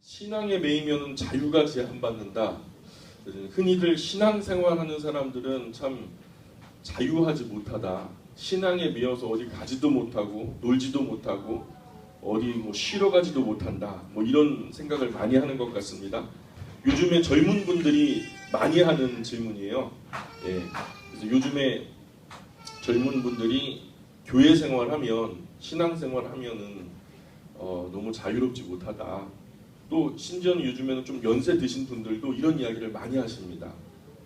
신앙에 매이면 자유가 제한받는다. 흔히들 신앙생활하는 사람들은 참 자유하지 못하다. 신앙에 매여서 어디 가지도 못하고 놀지도 못하고 어디 쉬러 가지도 못한다. 이런 생각을 많이 하는 것 같습니다. 요즘에 젊은 분들이 많이 하는 질문이에요. 그래서 요즘에 젊은 분들이 교회 생활하면 신앙생활하면은 너무 자유롭지 못하다. 또 심지어는 요즘에는 좀 연세 드신 분들도 이런 이야기를 많이 하십니다.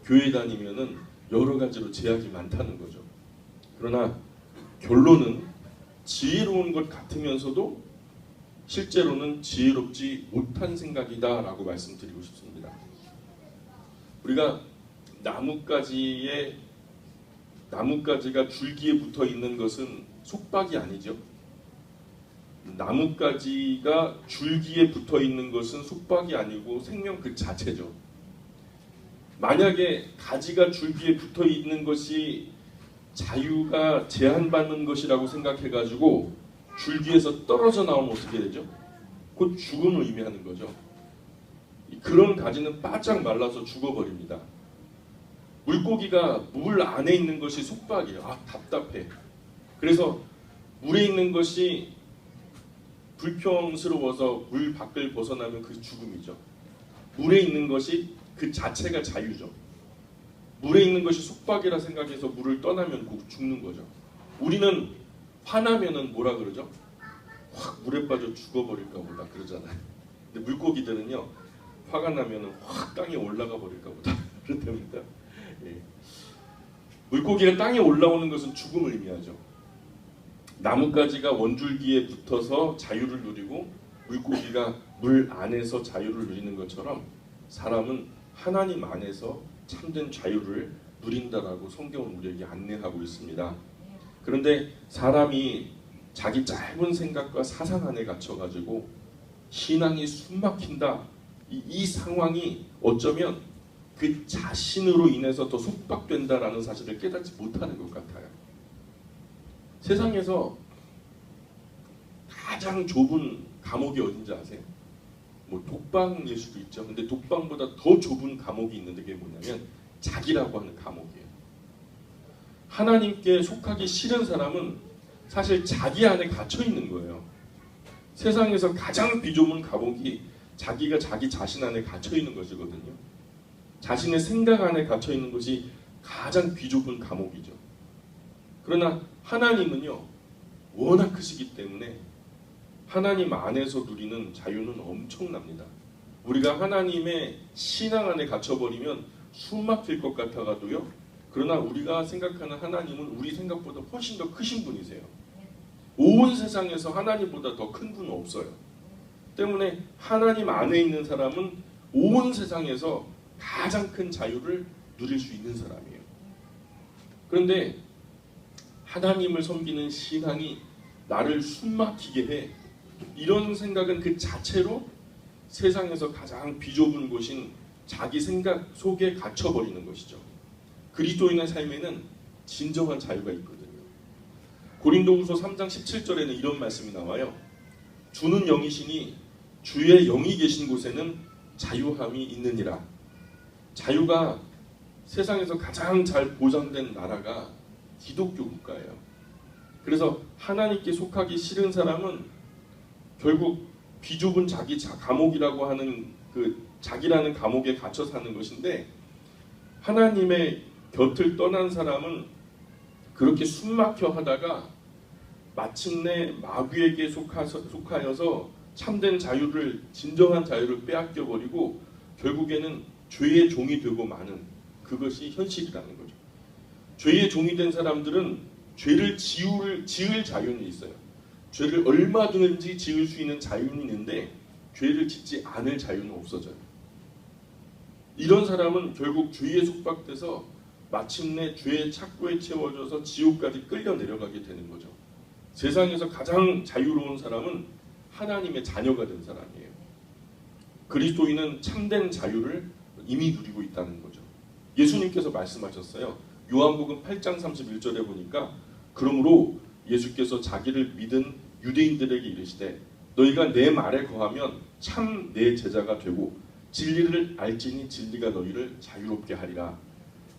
교회 다니면은 여러 가지로 제약이 많다는 거죠. 그러나 결론은 지혜로운 것 같으면서도 실제로는 지혜롭지 못한 생각이다 라고 말씀드리고 싶습니다. 우리가 나뭇가지가 줄기에 붙어 있는 것은 속박이 아니죠. 나뭇가지가 줄기에 붙어 있는 것은 속박이 아니고 생명 그 자체죠. 만약에 가지가 줄기에 붙어 있는 것이 자유가 제한받는 것이라고 생각해가지고 줄기에서 떨어져 나오면 어떻게 되죠? 곧 죽음을 의미하는 거죠. 그런 가지는 바짝 말라서 죽어버립니다. 물고기가 물 안에 있는 것이 속박이에요. 답답해. 그래서 물에 있는 것이 불평스러워서 물 밖을 벗어나면 그 죽음이죠. 물에 있는 것이 그 자체가 자유죠. 물에 있는 것이 속박이라 생각해서 물을 떠나면 곧 죽는 거죠. 우리는 화나면은 뭐라 그러죠? 확 물에 빠져 죽어버릴까 보다 그러잖아요. 근데 물고기들은요, 화가 나면은 확 땅에 올라가 버릴까 보다 그렇답니다. 물고기가 땅에 올라오는 것은 죽음을 의미하죠. 나뭇가지가 원줄기에 붙어서 자유를 누리고 물고기가 물 안에서 자유를 누리는 것처럼 사람은 하나님 안에서 참된 자유를 누린다라고 성경은 우리에게 안내하고 있습니다. 그런데 사람이 자기 짧은 생각과 사상 안에 갇혀가지고 신앙이 숨막힌다. 이 상황이 어쩌면 그 자신으로 인해서 더 속박된다라는 사실을 깨닫지 못하는 것 같아요. 세상에서 가장 좁은 감옥이 어딘지 아세요? 독방일 수도 있죠. 근데 독방보다 더 좁은 감옥이 있는데 그게 뭐냐면 자기라고 하는 감옥이에요. 하나님께 속하기 싫은 사람은 사실 자기 안에 갇혀 있는 거예요. 세상에서 가장 비좁은 감옥이 자기가 자기 자신 안에 갇혀 있는 것이거든요. 자신의 생각 안에 갇혀 있는 것이 가장 비좁은 감옥이죠. 그러나 하나님은요, 워낙 크시기 때문에 하나님 안에서 누리는 자유는 엄청납니다. 우리가 하나님의 신앙 안에 갇혀버리면 숨 막힐 것 같아가도요, 그러나 우리가 생각하는 하나님은 우리 생각보다 훨씬 더 크신 분이세요. 온 세상에서 하나님보다 더 큰 분은 없어요. 때문에 하나님 안에 있는 사람은 온 세상에서 가장 큰 자유를 누릴 수 있는 사람이에요. 그런데 하나님을 섬기는 신앙이 나를 숨막히게 해. 이런 생각은 그 자체로 세상에서 가장 비좁은 곳인 자기 생각 속에 갇혀버리는 것이죠. 그리스도인의 삶에는 진정한 자유가 있거든요. 고린도후서 3장 17절에는 이런 말씀이 나와요. 주는 영이시니 주의 영이 계신 곳에는 자유함이 있느니라. 자유가 세상에서 가장 잘 보장된 나라가 기독교 국가예요. 그래서 하나님께 속하기 싫은 사람은 결국 비좁은 자기 감옥이라고 하는 그 자기라는 감옥에 갇혀 사는 것인데, 하나님의 곁을 떠난 사람은 그렇게 숨막혀 하다가 마침내 마귀에게 속하여서 참된 자유를, 진정한 자유를 빼앗겨 버리고 결국에는 죄의 종이 되고 마는, 그것이 현실이라는 거죠. 죄의 종이 된 사람들은 죄를 지을 자유는 있어요. 죄를 얼마든지 지을 수 있는 자유는 있는데 죄를 짓지 않을 자유는 없어져요. 이런 사람은 결국 죄에 속박돼서 마침내 죄의 착고에 채워져서 지옥까지 끌려 내려가게 되는 거죠. 세상에서 가장 자유로운 사람은 하나님의 자녀가 된 사람이에요. 그리스도인은 참된 자유를 이미 누리고 있다는 거죠. 예수님께서 말씀하셨어요. 요한복음 8장 31절에 보니까, 그러므로 예수께서 자기를 믿은 유대인들에게 이르시되 너희가 내 말에 거하면 참 내 제자가 되고 진리를 알지니 진리가 너희를 자유롭게 하리라.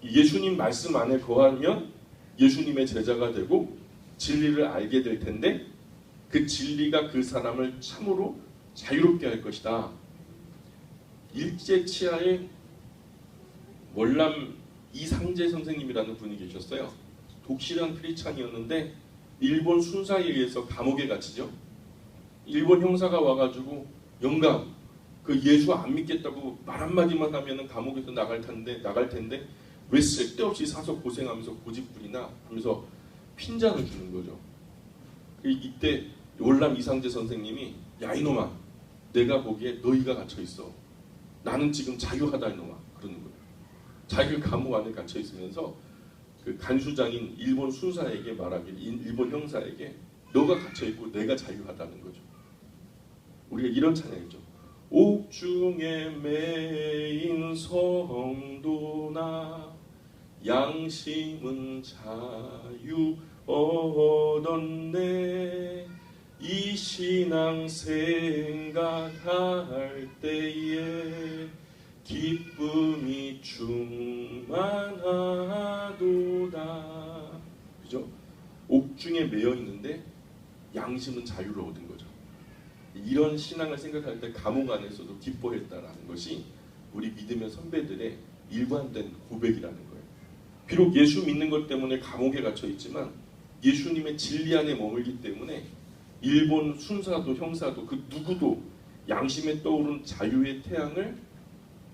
예수님 말씀 안에 거하면 예수님의 제자가 되고 진리를 알게 될 텐데 그 진리가 그 사람을 참으로 자유롭게 할 것이다. 일제 치하에 월남 이상재 선생님이라는 분이 계셨어요. 독실한 크리스찬이었는데 일본 순사에 의해서 감옥에 갇히죠. 일본 형사가 와가지고 영감, 그 예수 안 믿겠다고 말 한마디만 하면은 감옥에서 나갈 텐데 왜 쓸데없이 사서 고생하면서 고집부리나 하면서 핀잔을 주는 거죠. 이때 월남 이상재 선생님이 야 이놈아, 내가 보기에 너희가 갇혀 있어. 나는 지금 자유하다 이놈아, 그러는 거예요. 자기가 감옥 안에 갇혀 있으면서 그 간수장인 일본 순사에게 말하길, 일본 형사에게 너가 갇혀 있고 내가 자유하다는 거죠. 우리가 이런 찬양이죠. 옥중에 매인 성도나 양심은 자유 얻었네. 이 신앙 생각할 때에 기쁨이 충만하도다. 그죠? 옥중에 매여 있는데 양심은 자유를 얻은 거죠. 이런 신앙을 생각할 때 감옥 안에서도 기뻐했다라는 것이 우리 믿음의 선배들의 일관된 고백이라는 거예요. 비록 예수 믿는 것 때문에 감옥에 갇혀 있지만 예수님의 진리 안에 머물기 때문에 일본 순사도 형사도 그 누구도 양심에 떠오른 자유의 태양을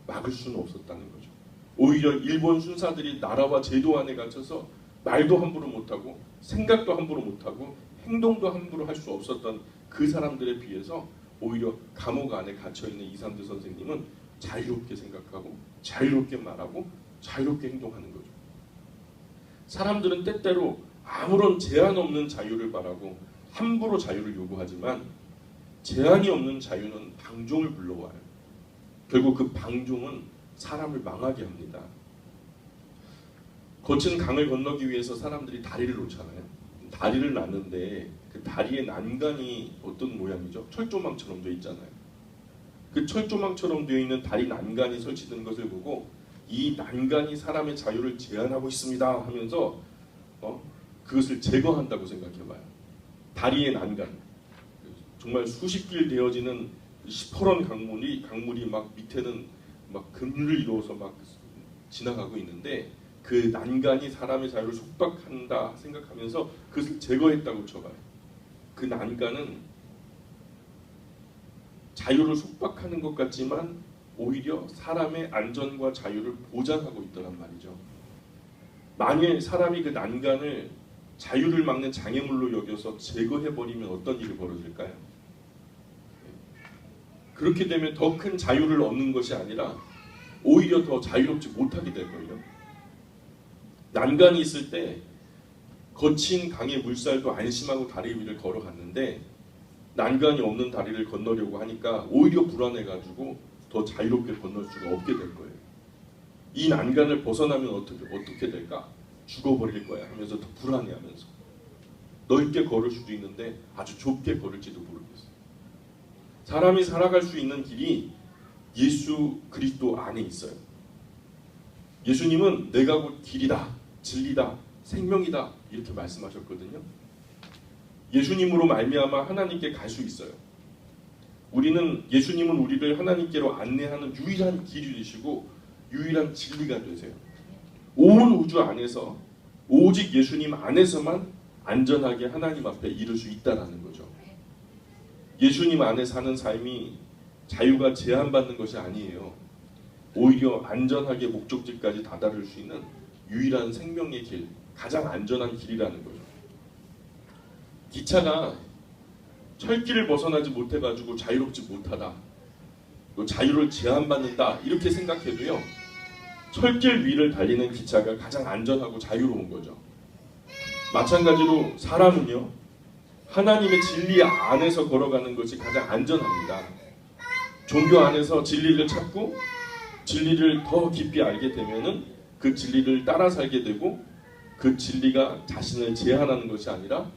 막을 수는 없었다는 거죠. 오히려 일본 순사들이 나라와 제도 안에 갇혀서 말도 함부로 못하고 생각도 함부로 못하고 행동도 함부로 할 수 없었던 그 사람들에 비해서 오히려 감옥 안에 갇혀있는 이상재 선생님은 자유롭게 생각하고 자유롭게 말하고 자유롭게 행동하는 거죠. 사람들은 때때로 아무런 제한 없는 자유를 바라고 함부로 자유를 요구하지만 제한이 없는 자유는 방종을 불러와요. 결국 그 방종은 사람을 망하게 합니다. 거친 강을 건너기 위해서 사람들이 다리를 놓잖아요. 다리를 놨는데 그 다리의 난간이 어떤 모양이죠? 철조망처럼 되어 있잖아요. 그 철조망처럼 되어 있는 다리 난간이 설치된 것을 보고 이 난간이 사람의 자유를 제한하고 있습니다 하면서 그것을 제거한다고 생각해봐요. 다리의 난간, 정말 수십 길 되어지는 시퍼런 강물이 막 밑에는 막 급류를 이루어서 막 지나가고 있는데 그 난간이 사람의 자유를 속박한다 생각하면서 그것을 제거했다고 쳐봐요. 그 난간은 자유를 속박하는 것 같지만 오히려 사람의 안전과 자유를 보장하고 있더란 말이죠. 만일 사람이 그 난간을 자유를 막는 장애물로 여겨서 제거해버리면 어떤 일이 벌어질까요? 그렇게 되면 더 큰 자유를 얻는 것이 아니라 오히려 더 자유롭지 못하게 될 거예요. 난간이 있을 때 거친 강의 물살도 안심하고 다리 위를 걸어갔는데 난간이 없는 다리를 건너려고 하니까 오히려 불안해가지고 더 자유롭게 건널 수가 없게 될 거예요. 이 난간을 벗어나면 어떻게 될까? 죽어버릴 거야 하면서 더 불안해하면서 넓게 걸을 수도 있는데 아주 좁게 걸을지도 모르겠어요. 사람이 살아갈 수 있는 길이 예수 그리스도 안에 있어요. 예수님은 내가 곧 길이다, 진리다, 생명이다 이렇게 말씀하셨거든요. 예수님으로 말미암아 하나님께 갈 수 있어요. 예수님은 우리를 하나님께로 안내하는 유일한 길이 되시고 유일한 진리가 되세요. 온 우주 안에서 오직 예수님 안에서만 안전하게 하나님 앞에 이를 수 있다라는 거죠. 예수님 안에 사는 삶이 자유가 제한받는 것이 아니에요. 오히려 안전하게 목적지까지 다다를 수 있는 유일한 생명의 길, 가장 안전한 길이라는 거죠. 기차가 철길을 벗어나지 못해가지고 자유롭지 못하다, 자유를 제한받는다 이렇게 생각해도요, 철길 위를 달리는 기차가 가장 안전하고 자유로운 거죠. 마찬가지로 사람은요, 하나님의 진리 안에서 걸어가는 것이 가장 안전합니다. 종교 안에서 진리를 찾고 진리를 더 깊이 알게 되면은 그 진리를 따라 살게 되고 그 진리가 자신을 제한하는 것이 아니라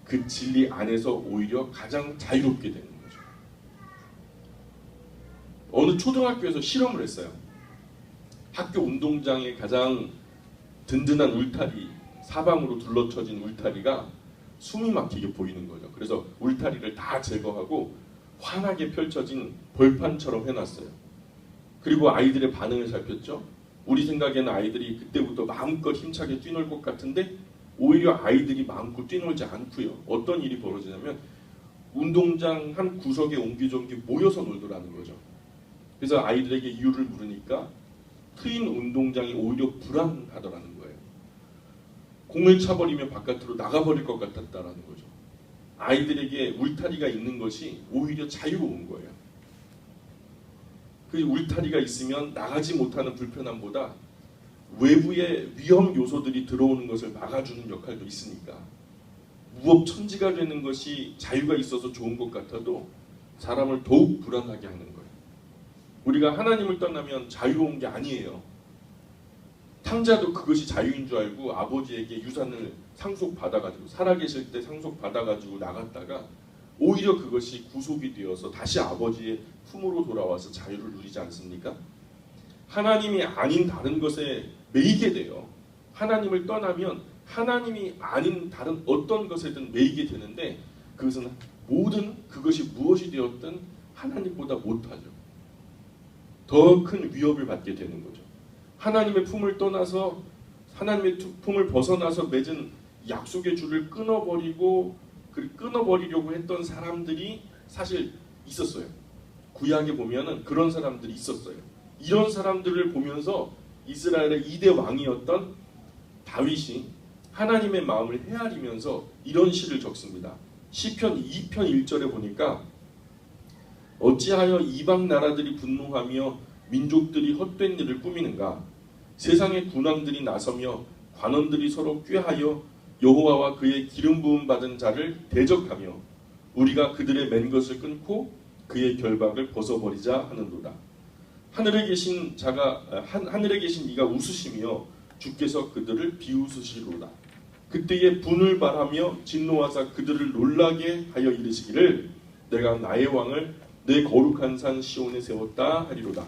그 진리 안에서 오히려 가장 자유롭게 되는 거죠. 어느 초등학교에서 실험을 했어요. 학교 운동장에 가장 든든한 울타리, 사방으로 둘러쳐진 울타리가 숨이 막히게 보이는 거죠. 그래서 울타리를 다 제거하고 환하게 펼쳐진 벌판처럼 해놨어요. 그리고 아이들의 반응을 살폈죠. 우리 생각에는 아이들이 그때부터 마음껏 힘차게 뛰놀 것 같은데 오히려 아이들이 마음껏 뛰놀지 않고요. 어떤 일이 벌어지냐면 운동장 한 구석에 옹기종기 모여서 놀더라는 거죠. 그래서 아이들에게 이유를 물으니까 트인 운동장이 오히려 불안하더라는 거예요. 공을 차버리면 바깥으로 나가버릴 것 같았다라는 거죠. 아이들에게 울타리가 있는 것이 오히려 자유로운 거예요. 그 울타리가 있으면 나가지 못하는 불편함보다 외부의 위험 요소들이 들어오는 것을 막아주는 역할도 있으니까 무법천지가 되는 것이 자유가 있어서 좋은 것 같아도 사람을 더욱 불안하게 하는 거예요. 우리가 하나님을 떠나면 자유로운 게 아니에요. 탕자도 그것이 자유인 줄 알고 아버지에게 유산을 상속받아가지고 살아계실 때 상속받아가지고 나갔다가 오히려 그것이 구속이 되어서 다시 아버지의 품으로 돌아와서 자유를 누리지 않습니까? 하나님이 아닌 다른 것에 매이게 돼요. 하나님을 떠나면 하나님이 아닌 다른 어떤 것에든 매이게 되는데 그것은 모든 그것이 무엇이 되었든 하나님보다 못하죠. 더 큰 위협을 받게 되는 거죠. 하나님의 품을 떠나서 하나님의 품을 벗어나서 맺은 약속의 줄을 끊어버리려고 했던 사람들이 사실 있었어요. 구약에 보면은 그런 사람들이 있었어요. 이런 사람들을 보면서 이스라엘의 2대 왕이었던 다윗이 하나님의 마음을 헤아리면서 이런 시를 적습니다. 시편 2편 1절에 보니까 어찌하여 이방 나라들이 분노하며 민족들이 헛된 일을 꾸미는가? 세상의 군왕들이 나서며 관원들이 서로 꾀하여 여호와와 그의 기름 부음 받은 자를 대적하며 우리가 그들의 맨 것을 끊고 그의 결박을 벗어버리자 하는도다. 하늘에 계신 이가 웃으시며 주께서 그들을 비웃으시로다. 그때에 분을 발하며 진노하사 그들을 놀라게 하여 이르시기를 내가 나의 왕을 내 거룩한 산 시온에 세웠다 하리로다.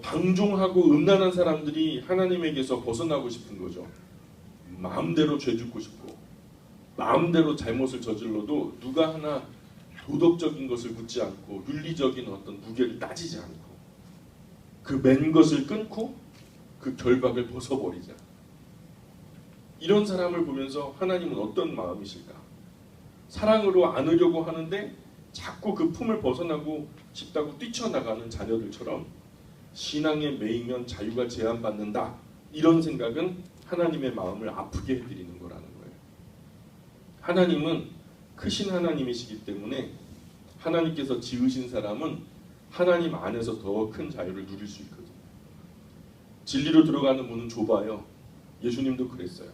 방종하고 음란한 사람들이 하나님에게서 벗어나고 싶은 거죠. 마음대로 죄 짓고 싶고 마음대로 잘못을 저질러도 누가 하나 도덕적인 것을 묻지 않고 윤리적인 어떤 무게를 따지지 않고 그 맨 것을 끊고 그 결박을 벗어버리자. 이런 사람을 보면서 하나님은 어떤 마음이실까? 사랑으로 안으려고 하는데 자꾸 그 품을 벗어나고 싶다고 뛰쳐나가는 자녀들처럼 신앙에 매이면 자유가 제한받는다. 이런 생각은 하나님의 마음을 아프게 해드리는 거라는 거예요. 하나님은 크신 하나님이시기 때문에 하나님께서 지으신 사람은 하나님 안에서 더 큰 자유를 누릴 수 있거든요. 진리로 들어가는 문은 좁아요. 예수님도 그랬어요.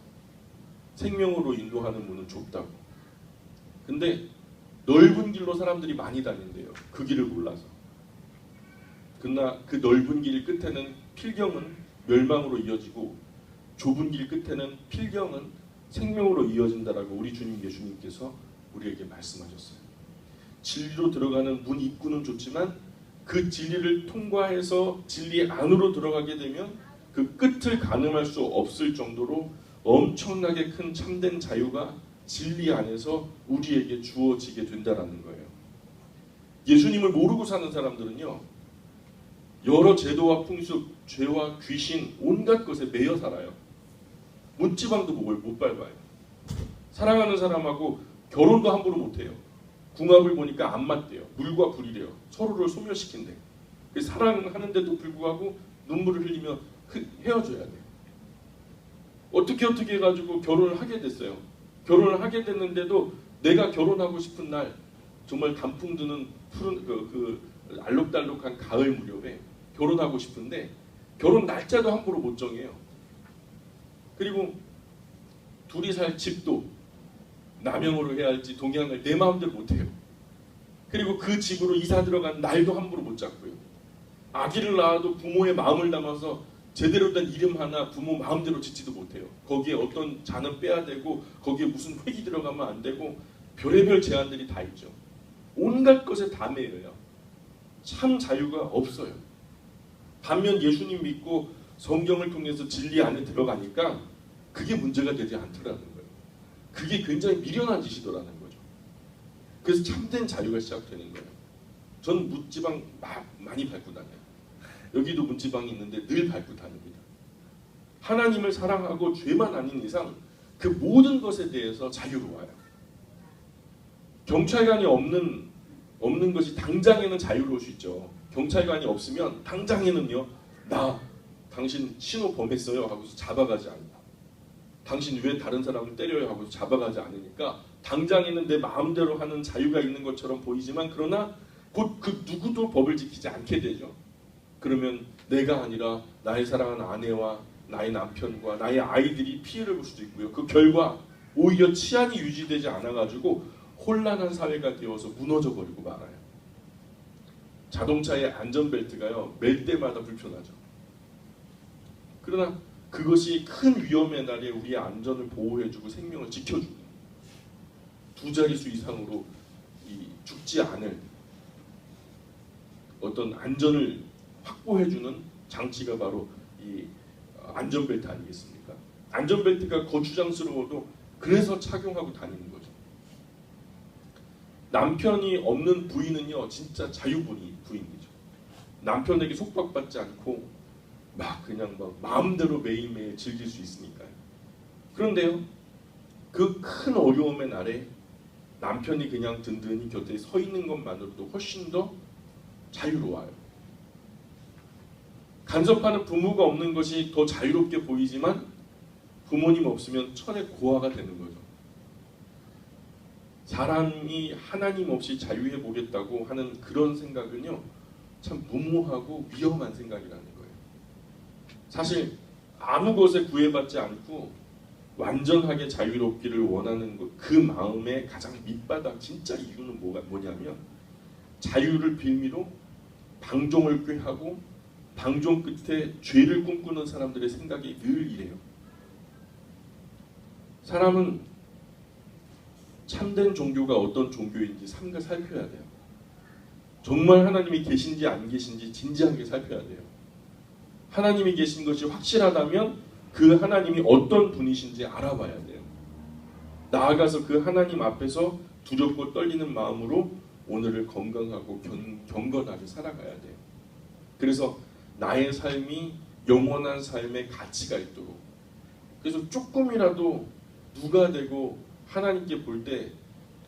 생명으로 인도하는 문은 좁다고. 근데 넓은 길로 사람들이 많이 다닌대요. 그 길을 몰라서. 그러나 그 넓은 길 끝에는 필경은 멸망으로 이어지고 좁은 길 끝에는 필경은 생명으로 이어진다라고 우리 주님 예수님께서 우리에게 말씀하셨어요. 진리로 들어가는 문 입구는 좋지만 그 진리를 통과해서 진리 안으로 들어가게 되면 그 끝을 가늠할 수 없을 정도로 엄청나게 큰 참된 자유가 진리 안에서 우리에게 주어지게 된다는 거예요. 예수님을 모르고 사는 사람들은요, 여러 제도와 풍습, 죄와 귀신, 온갖 것에 매여 살아요. 문지방도 못 밟아요. 사랑하는 사람하고 결혼도 함부로 못해요. 궁합을 보니까 안 맞대요. 물과 불이래요. 서로를 소멸시킨대. 사랑하는데도 불구하고 눈물을 흘리며 헤어져야 돼요. 어떻게 해가지고 결혼을 하게 됐어요. 결혼을 하게 됐는데도 내가 결혼하고 싶은 날 정말 단풍 드는 푸른 그 알록달록한 가을 무렵에 결혼하고 싶은데 결혼 날짜도 함부로 못 정해요. 그리고 둘이 살 집도 남영으로 해야 할지 동양을 내 마음대로 못해요. 그리고 그 집으로 이사 들어간 날도 함부로 못 잡고요. 아기를 낳아도 부모의 마음을 담아서 제대로 된 이름 하나 부모 마음대로 짓지도 못해요. 거기에 어떤 잔은 빼야 되고 거기에 무슨 획이 들어가면 안 되고 별의별 제한들이 다 있죠. 온갖 것에 다 매여요. 참 자유가 없어요. 반면 예수님 믿고 성경을 통해서 진리 안에 들어가니까 그게 문제가 되지 않더라는 거예요. 그게 굉장히 미련한 짓이더라는 거죠. 그래서 참된 자유가 시작되는 거예요. 저는 문지방 많이 밟고 다녀요. 여기도 문지방이 있는데 늘 밟고 다닙니다. 하나님을 사랑하고 죄만 아닌 이상 그 모든 것에 대해서 자유로워요. 경찰관이 없는 것이 당장에는 자유로울 수 있죠. 경찰관이 없으면 당장에는요, 당신 신호 범했어요 하고서 잡아가지 않는다. 당신 왜 다른 사람을 때려요 하고서 잡아가지 않으니까 당장에는 내 마음대로 하는 자유가 있는 것처럼 보이지만 그러나 곧 그 누구도 법을 지키지 않게 되죠. 그러면 내가 아니라 나의 사랑하는 아내와 나의 남편과 나의 아이들이 피해를 볼 수도 있고요. 그 결과 오히려 치안이 유지되지 않아가지고 혼란한 사회가 되어서 무너져 버리고 말아요. 자동차의 안전벨트가요, 멜 때마다 불편하죠. 그러나 그것이 큰 위험의 날에 우리의 안전을 보호해주고 생명을 지켜주고 두 자릿수 이상으로 죽지 않을 어떤 안전을 확보해주는 장치가 바로 이 안전벨트 아니겠습니까? 안전벨트가 거추장스러워도 그래서 착용하고 다니는 거죠. 남편이 없는 부인은요, 진짜 부인이죠. 남편에게 속박받지 않고 그냥 마음대로 매일매일 즐길 수 있으니까요. 그런데요, 그 큰 어려움의 날에 남편이 그냥 든든히 곁에 서 있는 것만으로도 훨씬 더 자유로워요. 간섭하는 부모가 없는 것이 더 자유롭게 보이지만 부모님 없으면 천의 고아가 되는 거죠. 사람이 하나님 없이 자유해 보겠다고 하는 그런 생각은요, 참 무모하고 위험한 생각이라는 거예요. 사실 아무 것에 구애받지 않고 완전하게 자유롭기를 원하는 것, 그 마음의 가장 밑바닥 진짜 이유는 뭐냐면 자유를 빌미로 방종을 꾀하고 방종 끝에 죄를 꿈꾸는 사람들의 생각이 늘 이래요. 사람은 참된 종교가 어떤 종교인지 삼가 살펴야 돼요. 정말 하나님이 계신지 안 계신지 진지하게 살펴야 돼요. 하나님이 계신 것이 확실하다면 그 하나님이 어떤 분이신지 알아봐야 돼요. 나아가서 그 하나님 앞에서 두렵고 떨리는 마음으로 오늘을 건강하고 경건하게 살아가야 돼요. 그래서 나의 삶이 영원한 삶의 가치가 있도록, 그래서 조금이라도 누가 되고 하나님께 볼 때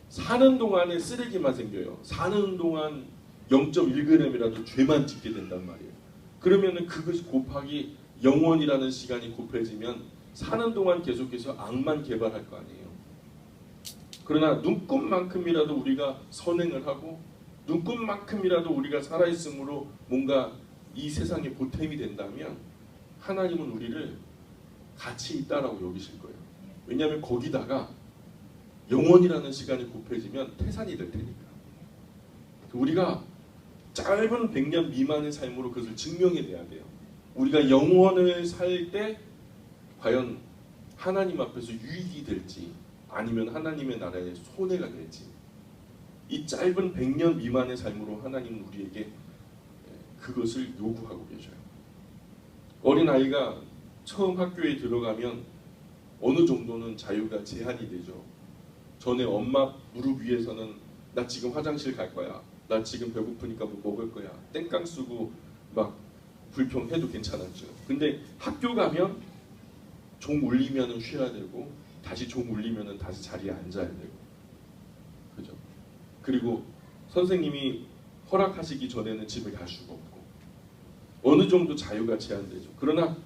사는 동안에 쓰레기만 생겨요. 사는 동안 0.1g이라도 죄만 짓게 된단 말이에요. 그러면은 그것이 곱하기 영원이라는 시간이 곱해지면 사는 동안 계속해서 악만 개발할 거 아니에요. 그러나 눈꽃만큼이라도 우리가 선행을 하고 눈꽃만큼이라도 우리가 살아있음으로 뭔가 이 세상에 보탬이 된다면 하나님은 우리를 가치 있다라고 여기실 거예요. 왜냐하면 거기다가 영원이라는 시간이 곱해지면 태산이 될 테니까. 우리가 짧은 100년 미만의 삶으로 그것을 증명해내야 돼요. 우리가 영원을 살 때 과연 하나님 앞에서 유익이 될지 아니면 하나님의 나라에 손해가 될지, 이 짧은 100년 미만의 삶으로 하나님은 우리에게 그것을 요구하고 계셔요. 어린아이가 처음 학교에 들어가면 어느 정도는 자유가 제한이 되죠. 전에 엄마 무릎 위에서는 나 지금 화장실 갈 거야, 나 지금 배고프니까 뭐 먹을 거야, 땡깡 쓰고 막 불평해도 괜찮았죠. 근데 학교 가면 종 울리면 쉬어야 되고 다시 종 울리면 다시 자리에 앉아야 되고, 그죠? 그리고 선생님이 허락하시기 전에는 집에 갈 수가 없고 어느 정도 자유가 제한되죠. 그러나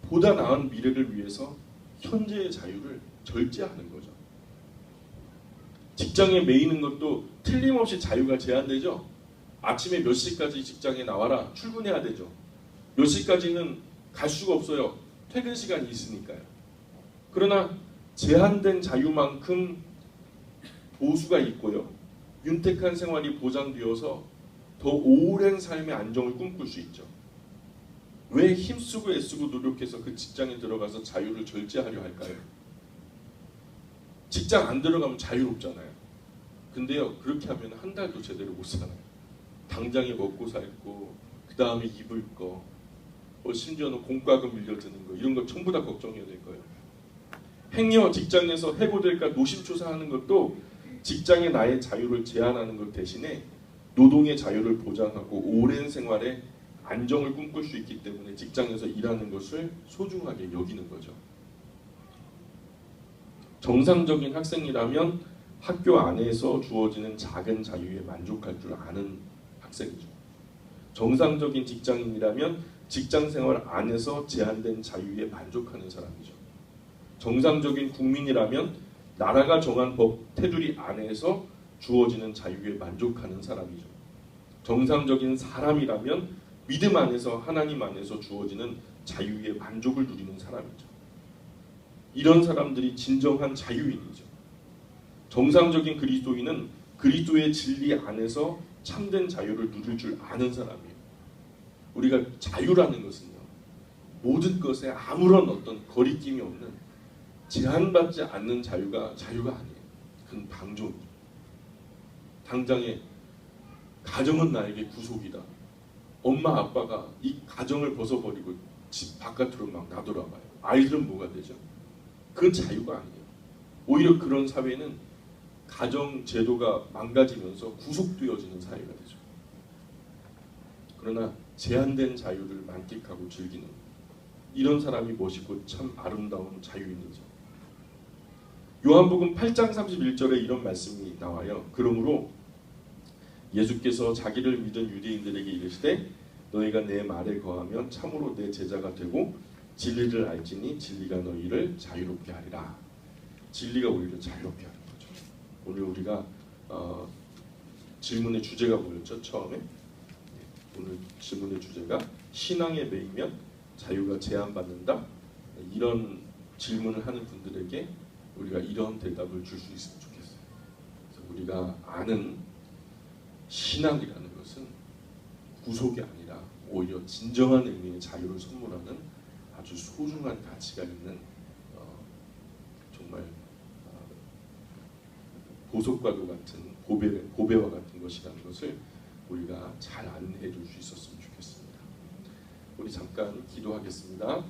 보다 나은 미래를 위해서 현재의 자유를 절제하는 거죠. 직장에 매이는 것도 틀림없이 자유가 제한되죠. 아침에 몇 시까지 직장에 나와라, 출근해야 되죠. 몇 시까지는 갈 수가 없어요. 퇴근 시간이 있으니까요. 그러나 제한된 자유만큼 보수가 있고요, 윤택한 생활이 보장되어서 더 오랜 삶의 안정을 꿈꿀 수 있죠. 왜 힘쓰고 애쓰고 노력해서 그 직장에 들어가서 자유를 절제하려 할까요? 직장 안 들어가면 자유롭잖아요. 근데요, 그렇게 하면 한 달도 제대로 못 살아요. 당장에 먹고 살고 그 다음에 입을 거, 심지어는 공과금 밀려드는 거 이런 거 전부 다 걱정해야 될 거예요. 행여 직장에서 해고될까 노심초사하는 것도 직장의 나의 자유를 제한하는 것 대신에 노동의 자유를 보장하고 오랜 생활에 안정을 꿈꿀 수 있기 때문에 직장에서 일하는 것을 소중하게 여기는 거죠. 정상적인 학생이라면 학교 안에서 주어지는 작은 자유에 만족할 줄 아는 학생이죠. 정상적인 직장인이라면 직장 생활 안에서 제한된 자유에 만족하는 사람이죠. 정상적인 국민이라면 나라가 정한 법 테두리 안에서 주어지는 자유에 만족하는 사람이죠. 정상적인 사람이라면 믿음 안에서 하나님 안에서 주어지는 자유에 만족을 누리는 사람이죠. 이런 사람들이 진정한 자유인이죠. 정상적인 그리스도인은 그리스도의 진리 안에서 참된 자유를 누릴 줄 아는 사람이에요. 우리가 자유라는 것은요, 모든 것에 아무런 어떤 거리낌이 없는 제한받지 않는 자유가 아니에요. 그건 방종이죠. 당장에 가정은 나에게 구속이다. 엄마 아빠가 이 가정을 벗어버리고 집 바깥으로 막 나돌아가요. 아이들은 뭐가 되죠? 그건 자유가 아니에요. 오히려 그런 사회는 가정 제도가 망가지면서 구속되어지는 사회가 되죠. 그러나 제한된 자유를 만끽하고 즐기는 이런 사람이 멋있고 참 아름다운 자유인이죠. 요한복음 8장 31절에 이런 말씀이 나와요. 그러므로 예수께서 자기를 믿은 유대인들에게 이르시되 너희가 내 말에 거하면 참으로 내 제자가 되고 진리를 알지니 진리가 너희를 자유롭게 하리라. 진리가 우리를 자유롭게 하는 거죠. 오늘 우리가 질문의 주제가 뭐였죠? 처음에 오늘 질문의 주제가 신앙에 매이면 자유가 제한받는다. 이런 질문을 하는 분들에게 우리가 이런 대답을 줄 수 있으면 좋겠어요. 그래서 우리가 아는 신앙이라는 것은 구속이 아니라 오히려 진정한 의미의 자유를 선물하는 아주 소중한 가치가 있는 정말 보석과도 같은 보배와 같은 것이라는 것을 우리가 잘 안내해 줄 수 있었으면 좋겠습니다. 우리 잠깐 기도하겠습니다.